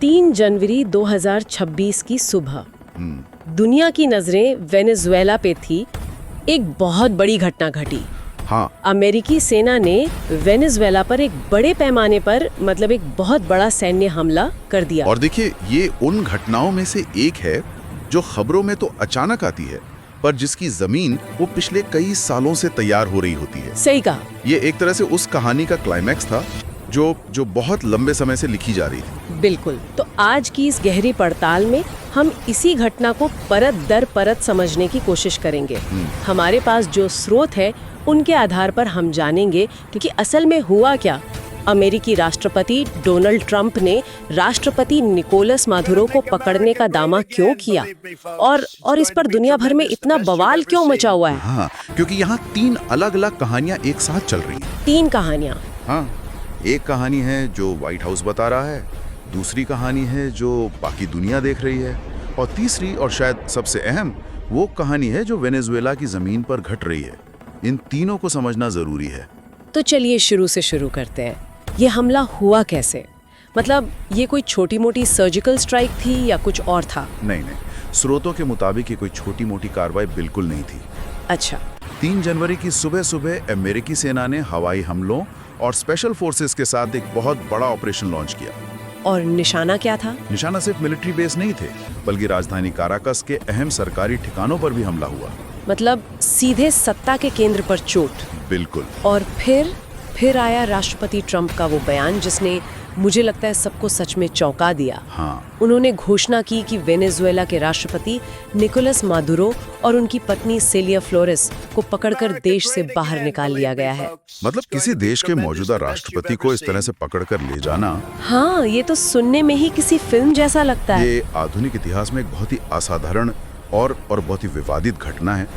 3 जनवरी 2026 की सुबह दुनिया की नजरें वेनेजुएला पे थी। एक बहुत बड़ी घटना घटी। हाँ, अमेरिकी सेना ने वेनेजुएला पर एक बड़े पैमाने पर मतलब एक बहुत बड़ा सैन्य हमला कर दिया। और देखिए ये उन घटनाओं में से एक है जो खबरों में तो अचानक आती है, पर जिसकी जमीन वो पिछले कई सालों से तैयार हो रही होती है। सही कहा। ये एक तरह से उस कहानी का क्लाइमैक्स था जो बहुत लंबे समय से लिखी जा रही थी। बिल्कुल। तो आज की इस गहरी पड़ताल में हम इसी घटना को परत दर परत समझने की कोशिश करेंगे। हमारे पास जो स्रोत है उनके आधार पर हम जानेंगे कि असल में हुआ क्या। अमेरिकी राष्ट्रपति डोनाल्ड ट्रंप ने राष्ट्रपति निकोलस मादुरो को पकड़ने का दावा क्यों किया और इस पर दुनिया भर में इतना बवाल क्यों मचा हुआ है। हाँ, क्योंकि यहाँ 3 अलग-अलग कहानियाँ एक साथ चल रही हैं। 3 कहानियाँ। हाँ, एक कहानी है जो व्हाइट हाउस बता रहा है, दूसरी कहानी है जो बाकी दुनिया देख रही है, और तीसरी और शायद सबसे अहम वो कहानी है जो वेनेजुएला की जमीन पर घट रही है। इन तीनों को समझना जरूरी है। तो चलिए शुरू से शुरू करते हैं। ये हमला हुआ कैसे? मतलब ये कोई छोटी मोटी सर्जिकल स्ट्राइक थी या कुछ और था? नहीं, स्रोतों के मुताबिक ये कोई छोटी मोटी कार्रवाई बिल्कुल नहीं थी। अच्छा। 3 जनवरी की सुबह सुबह अमेरिकी सेना ने हवाई हमलों और स्पेशल फोर्सेस के साथ एक बहुत बड़ा ऑपरेशन लॉन्च किया। और निशाना क्या था? निशाना सिर्फ मिलिट्री बेस नहीं थे, बल्कि राजधानी काराकस के अहम सरकारी ठिकानों पर भी हमला हुआ। मतलब सीधे सत्ता के केंद्र पर चोट। बिल्कुल। और फिर आया राष्ट्रपति ट्रंप का वो बयान जिसने मुझे लगता है सबको सच में चौंका दिया। हाँ। उन्होंने घोषणा की कि वेनेजुएला के राष्ट्रपति निकोलस मादुरो और उनकी पत्नी सेलिया फ्लोरेस को पकड़कर देश से बाहर निकाल लिया गया है। मतलब किसी देश के मौजूदा राष्ट्रपति को इस तरह से पकड़कर ले जाना। हाँ, ये तो सुनने में ही किसी फिल्म जैसा लगता है। ये आधुनिक इतिहास में एक बहुत ही असाधारण और बहुत ही विवादित घटना है।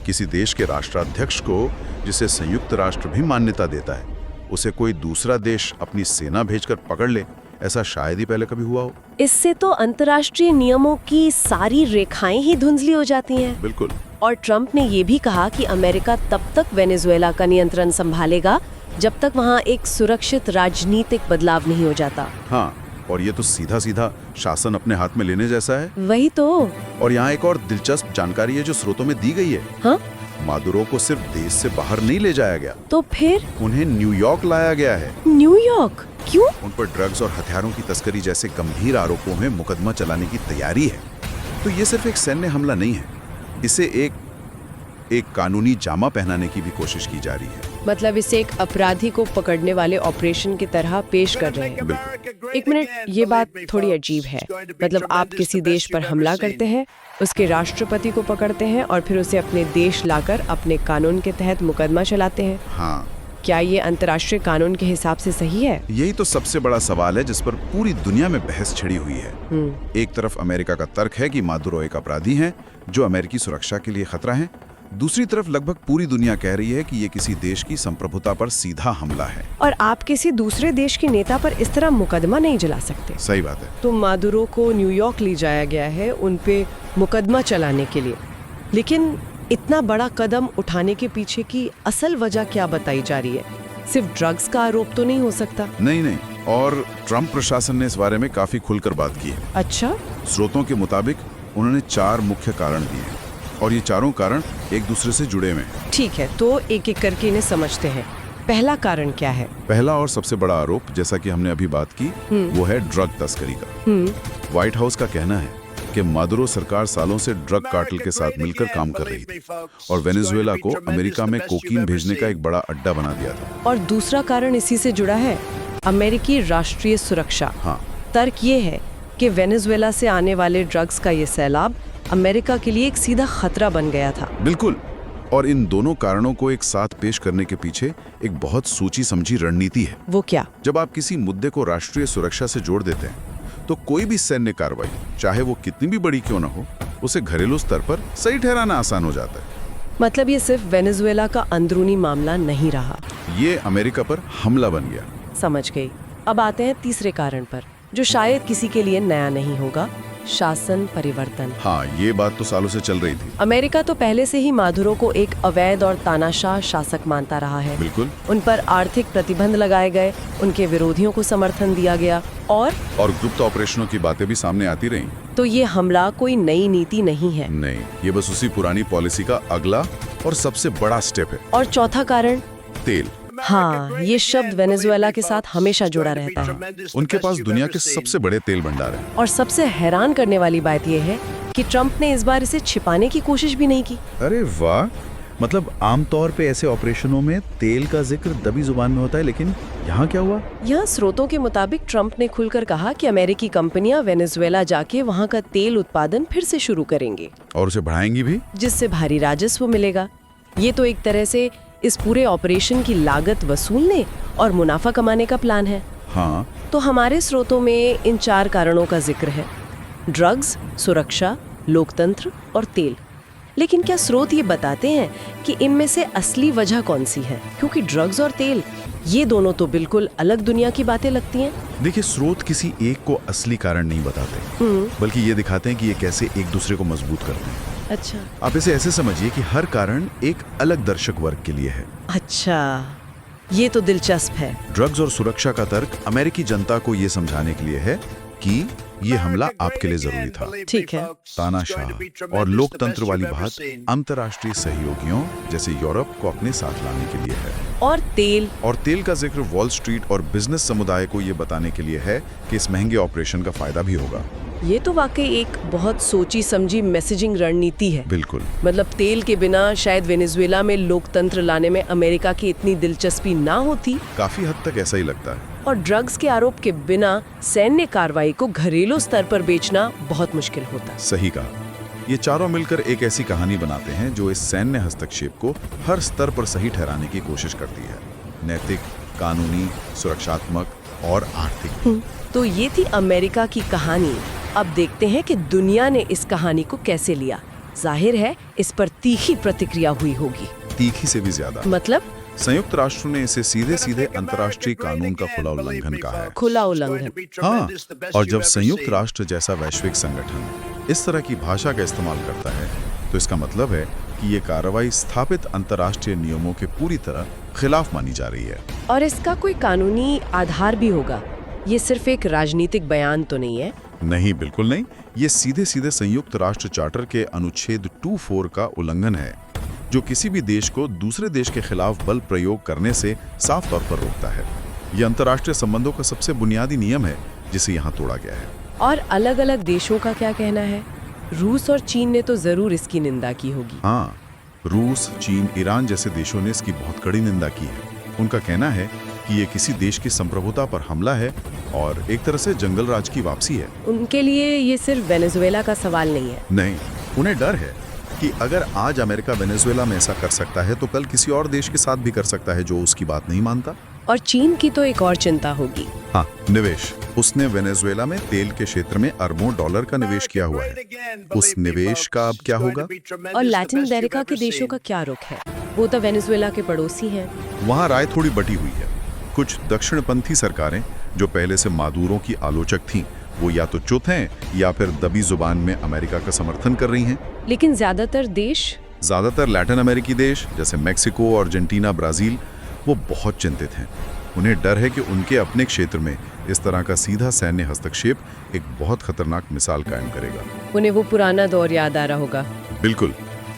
किसी देश के राष्ट्राध्यक्ष को, जिसे संयुक्त राष्ट्र भी मान्यता देता है, उसे कोई दूसरा देश अपनी सेना भेजकर पकड़ ले, ऐसा शायद ही पहले कभी हुआ हो। इससे तो अंतर्राष्ट्रीय नियमों की सारी रेखाएं ही धुंधली हो जाती हैं। बिल्कुल। और ट्रंप ने ये भी कहा कि अमेरिका तब तक वेनेजुएला का नियंत्रण संभालेगा जब तक वहाँ एक सुरक्षित राजनीतिक बदलाव नहीं हो जाता। हाँ, और ये तो सीधा शासन अपने हाथ में लेने जैसा है। वही तो। और यहाँ एक और दिलचस्प जानकारी है जो स्रोतों में दी गई है। हाँ? मादुरो को सिर्फ देश से बाहर नहीं ले जाया गया, तो फिर उन्हें न्यूयॉर्क लाया गया है। न्यूयॉर्क क्यों? उन पर ड्रग्स और हथियारों की तस्करी जैसे गंभीर आरोपों में मुकदमा चलाने की तैयारी है। तो ये सिर्फ एक सैन्य हमला नहीं है, इसे एक कानूनी जामा पहनाने की भी कोशिश की जा रही है। मतलब इसे एक अपराधी को पकड़ने वाले ऑपरेशन की तरह पेश कर रहे हैं। एक मिनट, ये बात थोड़ी अजीब है। मतलब आप किसी देश पर हमला करते हैं, उसके राष्ट्रपति को पकड़ते हैं और फिर उसे अपने देश लाकर अपने कानून के तहत मुकदमा चलाते हैं। हाँ। क्या ये अंतर्राष्ट्रीय कानून के हिसाब से सही है? यही तो सबसे बड़ा सवाल है जिस पर पूरी दुनिया में बहस छिड़ी हुई है। एक तरफ अमेरिका का तर्क है कि मादुरो एक अपराधी हैं जो अमेरिकी सुरक्षा के लिए खतरा है। दूसरी तरफ लगभग पूरी दुनिया कह रही है कि ये किसी देश की संप्रभुता पर सीधा हमला है। और आप किसी दूसरे देश के नेता पर इस तरह मुकदमा नहीं चला सकते। सही बात है। तो मादुरो को न्यूयॉर्क ले जाया गया है उन पे मुकदमा चलाने के लिए। लेकिन इतना बड़ा कदम उठाने के पीछे की असल वजह क्या बताई जा रही है? सिर्फ ड्रग्स का आरोप तो नहीं हो सकता। नहीं, और ट्रंप प्रशासन ने इस बारे में काफी खुलकर बात की है। अच्छा? स्रोतों के मुताबिक उन्होंने 4 मुख्य कारण दिए हैं और ये चारों कारण एक दूसरे से जुड़े हुए हैं। ठीक है, तो एक एक करके इन्हें समझते हैं। पहला कारण क्या है? पहला और सबसे बड़ा आरोप, जैसा कि हमने अभी बात की, वो है ड्रग तस्करी का। व्हाइट हाउस का कहना है कि मादुरो सरकार सालों से ड्रग कार्टेल के साथ मिलकर काम कर रही थी और वेनेजुएला को अमेरिका में कोकीन भेजने का एक बड़ा अड्डा बना दिया था। और दूसरा कारण इसी से जुड़ा है, अमेरिकी राष्ट्रीय सुरक्षा। हाँ। तर्क ये है कि वेनेजुएला से आने वाले ड्रग्स का ये सैलाब अमेरिका के लिए एक सीधा खतरा बन गया था। बिल्कुल। और इन दोनों कारणों को एक साथ पेश करने के पीछे एक बहुत सोची समझी रणनीति है। वो क्या? जब आप किसी मुद्दे को राष्ट्रीय सुरक्षा से जोड़ देते हैं तो कोई भी सैन्य कार्रवाई, चाहे वो कितनी भी बड़ी क्यों न हो, उसे घरेलू स्तर पर सही ठहराना आसान हो जाता है। मतलब ये सिर्फ वेनेजुएला का अंदरूनी मामला नहीं रहा, ये अमेरिका पर हमला बन गया। समझ गई। अब आते हैं तीसरे कारण पर, जो शायद किसी के लिए नया नहीं होगा, शासन परिवर्तन। हाँ, ये बात तो सालों से चल रही थी। अमेरिका तो पहले से ही मादुरो को एक अवैध और तानाशाह शासक मानता रहा है। बिल्कुल। उन पर आर्थिक प्रतिबंध लगाए गए, उनके विरोधियों को समर्थन दिया गया और गुप्त ऑपरेशनों की बातें भी सामने आती रहीं। तो ये हमला कोई नई नीति नहीं है। नहीं, ये बस उसी पुरानी पॉलिसी का अगला और सबसे बड़ा स्टेप है। और चौथा कारण, तेल। हाँ, ये शब्द वेनेजुएला के साथ हमेशा जुड़ा रहता है। उनके पास दुनिया के सबसे बड़े तेल भंडार हैं। और सबसे हैरान करने वाली बात यह है कि ट्रंप ने इस बार इसे छिपाने की कोशिश भी नहीं की। अरे वाह, मतलब आमतौर पे ऐसे ऑपरेशनों में तेल का जिक्र दबी जुबान में होता है, लेकिन यहाँ क्या हुआ? यहाँ स्रोतों के मुताबिक ट्रंप ने खुलकर कहा कि अमेरिकी कंपनियां वेनेजुएला जाके वहाँ का तेल उत्पादन फिर से शुरू करेंगे और उसे बढ़ाएंगी भी, जिससे भारी राजस्व मिलेगा। ये तो एक तरह से इस पूरे ऑपरेशन की लागत वसूलने और मुनाफा कमाने का प्लान है। हाँ। तो हमारे स्रोतों में इन 4 कारणों का जिक्र है: ड्रग्स, सुरक्षा, लोकतंत्र और तेल। लेकिन क्या स्रोत ये बताते हैं कि इनमें से असली वजह कौन सी है? क्योंकि ड्रग्स और तेल, ये दोनों तो बिल्कुल अलग दुनिया की बातें लगती हैं। देखिए, स्रोत किसी एक को असली कारण नहीं बताते, बल्कि ये दिखाते हैं कि ये कैसे एक दूसरे को मजबूत करते हैं। अच्छा। आप इसे ऐसे समझिए कि हर कारण एक अलग दर्शक वर्ग के लिए है। अच्छा, ये तो दिलचस्प है। ड्रग्स और सुरक्षा का तर्क अमेरिकी जनता को ये समझाने के लिए है कि ये हमला आपके लिए जरूरी था। ठीक है। तानाशाह और लोकतंत्र वाली बात अंतर्राष्ट्रीय सहयोगियों जैसे यूरोप को अपने साथ लाने के लिए है। और तेल का जिक्र वॉल स्ट्रीट और बिजनेस समुदाय को ये बताने के लिए है कि इस महंगे ऑपरेशन का फायदा भी होगा। ये तो वाकई एक बहुत सोची समझी मैसेजिंग रणनीति है। बिल्कुल। मतलब तेल के बिना शायद वेनेजुएला में लोकतंत्र लाने में अमेरिका की इतनी दिलचस्पी ना होती। काफी हद तक ऐसा ही लगता है। और ड्रग्स के आरोप के बिना सैन्य कार्रवाई को घरेलू स्तर पर बेचना बहुत मुश्किल होता। सही कहा। ये चारों मिलकर एक ऐसी कहानी बनाते हैं जो इस सैन्य हस्तक्षेप को हर स्तर पर सही ठहराने की कोशिश करती है, नैतिक, कानूनी, सुरक्षात्मक और आर्थिक। तो ये थी अमेरिका की कहानी। अब देखते हैं कि दुनिया ने इस कहानी को कैसे लिया। जाहिर है इस पर तीखी प्रतिक्रिया हुई होगी। तीखी से भी ज्यादा। मतलब संयुक्त राष्ट्र ने इसे सीधे सीधे अंतर्राष्ट्रीय कानून का खुला उल्लंघन कहा है। खुला उल्लंघन। हाँ, और जब संयुक्त राष्ट्र जैसा वैश्विक संगठन इस तरह की भाषा का इस्तेमाल करता है तो इसका मतलब है कि ये कार्रवाई स्थापित अंतर्राष्ट्रीय नियमों के पूरी तरह खिलाफ मानी जा रही है। और इसका कोई कानूनी आधार भी होगा। ये सिर्फ एक राजनीतिक बयान तो नहीं है। नहीं, बिल्कुल नहीं। ये सीधे सीधे संयुक्त राष्ट्र चार्टर के अनुच्छेद 24 का उल्लंघन है, जो किसी भी देश को दूसरे देश के खिलाफ बल प्रयोग करने से साफ तौर पर रोकता है। ये अंतर्राष्ट्रीय संबंधों का सबसे बुनियादी नियम है जिसे यहाँ तोड़ा गया है। और अलग अलग देशों का क्या कहना है? रूस और चीन ने तो जरूर इसकी निंदा की होगी। हाँ, रूस, चीन, ईरान जैसे देशों ने इसकी बहुत कड़ी निंदा की है। उनका कहना है कि ये किसी देश की संप्रभुता पर हमला है और एक तरह से जंगल राज की वापसी है। उनके लिए ये सिर्फ वेनेजुएला का सवाल नहीं है। नहीं, उन्हें डर है कि अगर आज अमेरिका वेनेजुएला में ऐसा कर सकता है तो कल किसी और देश के साथ भी कर सकता है जो उसकी बात नहीं मानता। और चीन की तो एक और चिंता होगी। हाँ, निवेश। उसने वेनेजुएला में तेल के क्षेत्र में अरबों डॉलर का निवेश किया हुआ है। उस निवेश का अब क्या होगा? और लैटिन अमेरिका के देशों का क्या रुख है? वो तो वेनेजुएला के पड़ोसी हैं। वहाँ राय थोड़ी बटी हुई है। कुछ दक्षिणपंथी सरकारें जो पहले से मादुरो की आलोचक थीं, वो या तो चुप हैं या फिर दबी जुबान में अमेरिका का समर्थन कर रही हैं। लेकिन ज्यादातर लैटिन अमेरिकी देश जैसे मेक्सिको, अर्जेंटीना, ब्राजील, वो बहुत चिंतित हैं। उन्हें डर है कि उनके अपने क्षेत्र में इस तरह का सीधा सैन्य हस्तक्षेप एक बहुत खतरनाक मिसाल कायम करेगा। उन्हें वो पुराना दौर याद आ रहा होगा। बिल्कुल,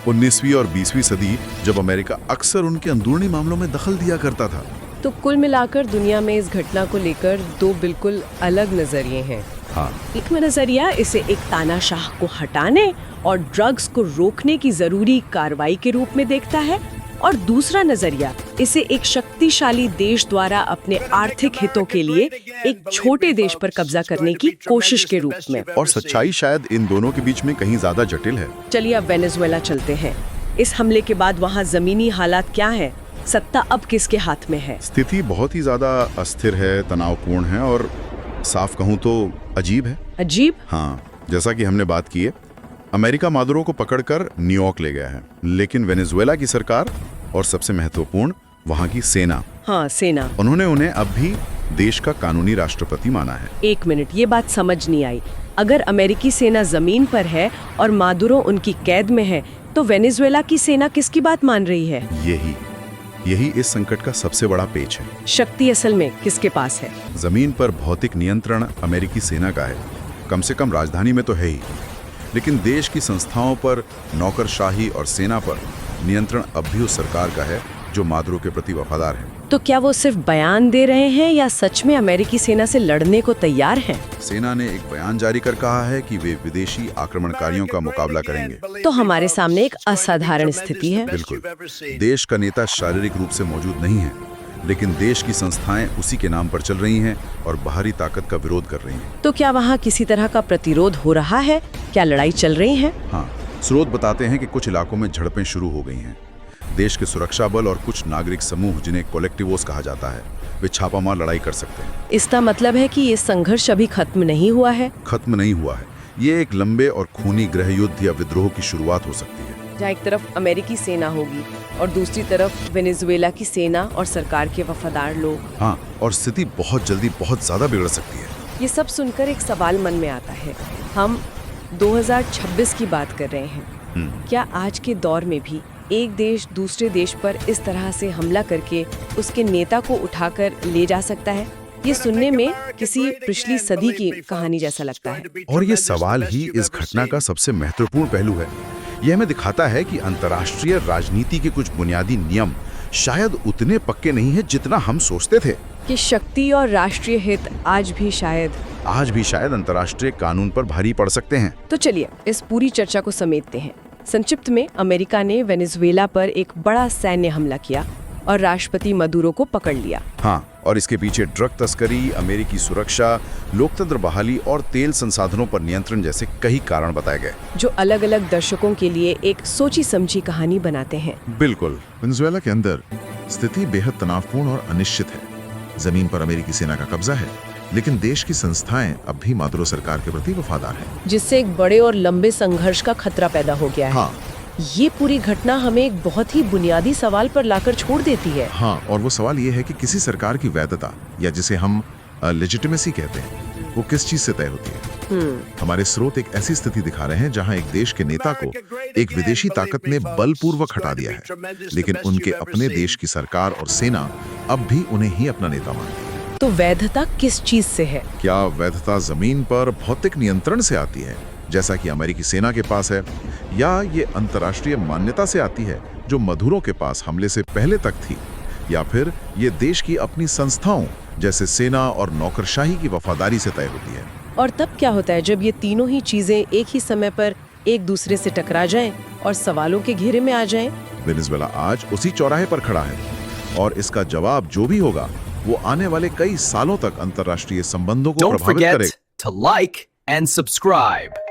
19वीं और 20वीं सदी जब अमेरिका अक्सर उनके अंदरूनी मामलों में दखल दिया करता था। तो कुल मिलाकर दुनिया में इस घटना को लेकर 2 बिल्कुल अलग नजरिए हैं। हाँ। एक नजरिया इसे एक तानाशाह को हटाने और ड्रग्स को रोकने की जरूरी कार्रवाई के रूप में देखता है, और दूसरा नजरिया इसे एक शक्तिशाली देश द्वारा अपने आर्थिक हितों के लिए एक छोटे देश पर कब्जा करने की कोशिश के रूप में। और सच्चाई शायद इन दोनों के बीच में कहीं ज्यादा जटिल है। चलिए अब वेनेजुएला चलते हैं। इस हमले के बाद वहाँ जमीनी हालात क्या है? सत्ता अब किसके हाथ में है? स्थिति बहुत ही ज्यादा अस्थिर है, तनावपूर्ण है और साफ कहूँ तो अजीब है। अजीब? हाँ, जैसा कि हमने बात की है, अमेरिका मादुरो को पकड़कर न्यूयॉर्क ले गया है, लेकिन वेनेजुएला की सरकार और सबसे महत्वपूर्ण वहाँ की सेना, हाँ सेना, उन्होंने उन्हें अब भी देश का कानूनी राष्ट्रपति माना है। एक मिनट, ये बात समझ नहीं आई। अगर अमेरिकी सेना जमीन पर है और मादुरो उनकी कैद में है, तो वेनेजुएला की सेना किसकी बात मान रही है? यही इस संकट का सबसे बड़ा पेच है। शक्ति असल में किसके पास है? जमीन पर भौतिक नियंत्रण अमेरिकी सेना का है, कम से कम राजधानी में तो है ही, लेकिन देश की संस्थाओं पर, नौकरशाही और सेना पर नियंत्रण अब भी उस सरकार का है जो मादुरो के प्रति वफादार है। तो क्या वो सिर्फ बयान दे रहे हैं या सच में अमेरिकी सेना से लड़ने को तैयार हैं? सेना ने एक बयान जारी कर कहा है कि वे विदेशी आक्रमणकारियों का मुकाबला करेंगे। तो हमारे सामने एक असाधारण स्थिति है। बिल्कुल, देश का नेता शारीरिक रूप से मौजूद नहीं है, लेकिन देश की संस्थाएं उसी के नाम पर चल रही हैं और बाहरी ताकत का विरोध कर रही हैं। तो क्या वहाँ किसी तरह का प्रतिरोध हो रहा है? क्या लड़ाई चल रही है? हाँ, स्रोत बताते हैं कि कुछ इलाकों में झड़पें शुरू हो गई हैं। देश के सुरक्षा बल और कुछ नागरिक समूह, जिन्हें कोलेक्टिवोस कहा जाता है, वे छापामार लड़ाई कर सकते हैं। इसका मतलब है कि ये संघर्ष अभी खत्म नहीं हुआ है? खत्म नहीं हुआ है। ये एक लंबे और खूनी गृह युद्ध या विद्रोह की शुरुआत हो सकती है, जहाँ एक तरफ अमेरिकी सेना होगी और दूसरी तरफ वेनेजुएला की सेना और सरकार के वफादार लोग। हाँ, और स्थिति बहुत जल्दी बहुत ज्यादा बिगड़ सकती है। ये सब सुनकर एक सवाल मन में आता है। हम 2026 की बात कर रहे हैं। क्या आज के दौर में भी एक देश दूसरे देश पर इस तरह से हमला करके उसके नेता को उठाकर ले जा सकता है? ये सुनने में किसी पिछली सदी की कहानी जैसा लगता है। और ये सवाल ही इस घटना का सबसे महत्वपूर्ण पहलू है। यह हमें दिखाता है कि अंतर्राष्ट्रीय राजनीति के कुछ बुनियादी नियम शायद उतने पक्के नहीं हैं जितना हम सोचते थे। कि शक्ति और राष्ट्रीय हित आज भी शायद अंतर्राष्ट्रीय कानून पर भारी पड़ सकते हैं। तो चलिए इस पूरी चर्चा को समेटते हैं। संक्षिप्त में, अमेरिका ने वेनेजुएला पर एक बड़ा सैन्य हमला किया और राष्ट्रपति मदुरो को पकड़ लिया। हाँ, और इसके पीछे ड्रग तस्करी, अमेरिकी सुरक्षा, लोकतंत्र बहाली और तेल संसाधनों पर नियंत्रण जैसे कई कारण बताए गए, जो अलग अलग दर्शकों के लिए एक सोची समझी कहानी बनाते हैं। बिल्कुल। वेनेजुएला के अंदर स्थिति बेहद तनावपूर्ण और अनिश्चित है। जमीन पर अमेरिकी सेना का कब्जा है, लेकिन देश की संस्थाएं अब भी मादुरो सरकार के प्रति वफादार हैं, जिससे एक बड़े और लंबे संघर्ष का खतरा पैदा हो गया है। हाँ, ये पूरी घटना हमें एक बहुत ही बुनियादी सवाल पर लाकर छोड़ देती है। हाँ, और वो सवाल ये है कि किसी सरकार की वैधता, या जिसे हम लेजिटिमेसी कहते हैं, वो किस चीज से तय होती है। हमारे स्रोत एक ऐसी स्थिति दिखा रहे हैं जहां एक देश के नेता को एक विदेशी ताकत ने बलपूर्वक हटा दिया है, लेकिन उनके अपने देश की सरकार और सेना अब भी उन्हें ही अपना नेता मानती है। तो वैधता किस चीज से है? क्या वैधता जमीन पर भौतिक नियंत्रण से आती है, जैसा कि अमेरिकी सेना के पास है, या ये अंतर्राष्ट्रीय मान्यता से आती है जो मदुरो के पास हमले से पहले तक थी, या फिर ये देश की अपनी संस्थाओं जैसे सेना और नौकरशाही की वफादारी से तय होती है? और तब क्या होता है जब ये तीनों ही चीजें एक ही समय पर एक दूसरे से टकरा जाएं और सवालों के घेरे में आ जाएं? वेनेजुएला आज उसी चौराहे पर खड़ा है, और इसका जवाब जो भी होगा वो आने वाले कई सालों तक अंतर्राष्ट्रीय संबंधों को Don't प्रभावित forget करेगा। to like and subscribe.